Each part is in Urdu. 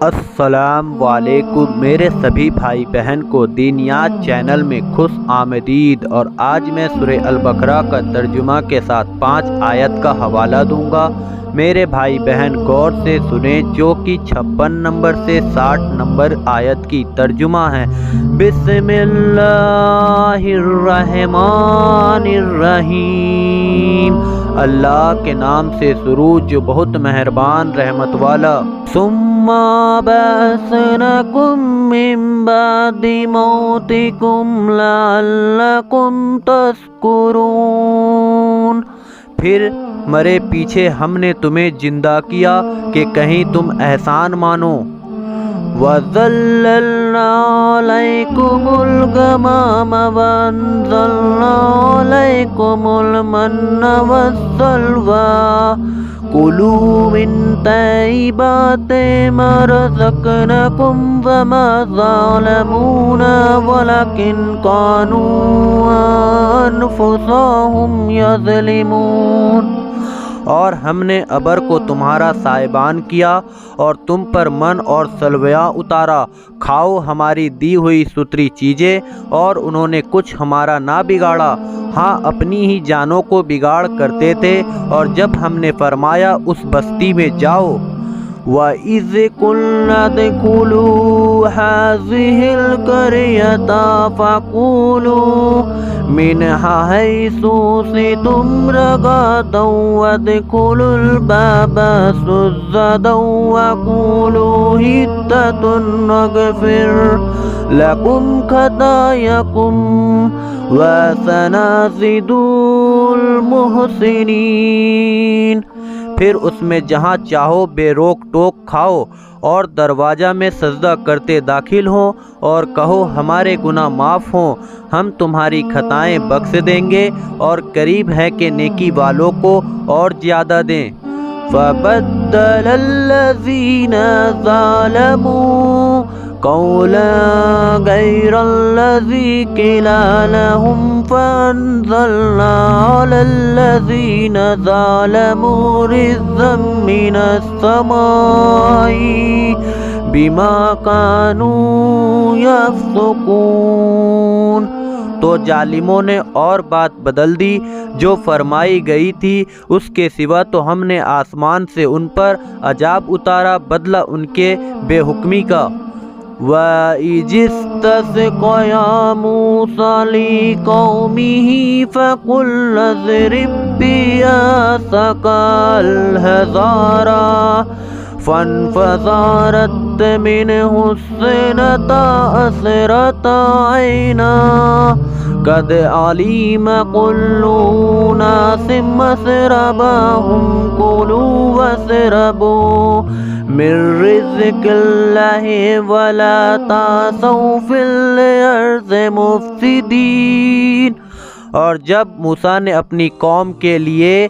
السلام علیکم میرے سبھی بھائی بہن کو دینیات چینل میں خوش آمدید۔ اور آج میں سورہ البقرہ کا ترجمہ کے ساتھ 5 آیت کا حوالہ دوں گا۔ میرے بھائی بہن غور سے سنیں، جو کہ 56 نمبر سے 60 نمبر آیت کی ترجمہ ہے۔ بسم اللہ الرحمن الرحیم، اللہ کے نام سے شروع جو بہت مہربان رحمت والا۔ ثم بعثناکم من بعد موتکم لعلکم تذکرون، پھر مرے پیچھے ہم نے تمہیں زندہ کیا کہ کہیں تم احسان مانو۔ وَظَلَّلْنَا عَلَيْكُمُ الْغَمَامَ وَأَنزَلْنَا عَلَيْكُمُ الْمَنَّ وَالسَّلْوَىٰ كُلُوا مِن طَيِّبَاتِ مَا رَزَقْنَاكُمْ وَمَا ظَلَمُونَا وَلَكِن كَانُوا أَنفُسَهُمْ يَظْلِمُونَ، اور ہم نے ابر کو تمہارا سائبان کیا اور تم پر من اور سلویاں اتارا، کھاؤ ہماری دی ہوئی ستری چیزیں، اور انہوں نے کچھ ہمارا نہ بگاڑا، ہاں اپنی ہی جانوں کو بگاڑ کرتے تھے۔ اور جب ہم نے فرمایا اس بستی میں جاؤ، وَإِذْ قُلْنَا ادْخُلُوا هَٰذِهِ الْقَرْيَةَ فَكُولُوا مِنْهَا حَيْثُ شِئْتُمْ رَغَدًا وَادْخُلُوا الْبَابَ سُجَّدًا وَقُولُوا حِطَّةٌ نَغْفِرْ لَكُمْ خَطَايَاكُمْ وَسَنَزِيدُ الْمُحْسِنِينَ، پھر اس میں جہاں چاہو بے روک ٹوک کھاؤ، اور دروازہ میں سجدہ کرتے داخل ہوں، اور کہو ہمارے گناہ معاف ہوں، ہم تمہاری خطائیں بخش دیں گے، اور قریب ہے کہ نیکی والوں کو اور زیادہ دیں۔ فَبَدَّلَ الَّذِينَ ظَلَمُوا قَوْلًا غَيْرَ الَّذِي قِيلَ لَهُمْ فَأَنزَلْنَا عَلَى الَّذِينَ ظَلَمُوا رِجْزًا مِّنَ السَّمَاءِ بِمَا كَانُوا يَفْسُقُونَ، تو ظالموں نے اور بات بدل دی جو فرمائی گئی تھی، اس کے سوا تو ہم نے آسمان سے ان پر عذاب اتارا بدلہ ان کے بے حکمی کا۔ وَإِذِ اسْتَسْقَىٰ مُوسَىٰ لِقَوْمِهِ فَقُلْنَا اضْرِب بِّعَصَاكَ الْحَجَرَ فَانفَجَرَتْ مِنْهُ اثْنَتَا عَشْرَةَ عَيْنًا قَدْ عَلِمَ كُلُّ أُنَاسٍ مَّشْرَبَهُمْ كُلُوا وَاشْرَبُوا مِن رِّزْقِ اللَّهِ وَلَا تَعْثَوْا فِي الْأَرْضِ مُفْسِدِينَ۔ اور جب موسیٰ نے اپنی قوم کے لیے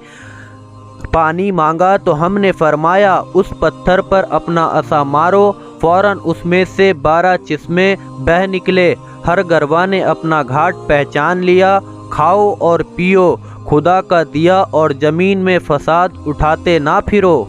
پانی مانگا تو ہم نے فرمایا اس پتھر پر اپنا عصا مارو، فوراً اس میں سے 12 چشمے بہہ نکلے، ہر گروہ نے اپنا گھاٹ پہچان لیا، کھاؤ اور پیو، خدا کا دیا اور زمین میں فساد اٹھاتے نہ پھرو۔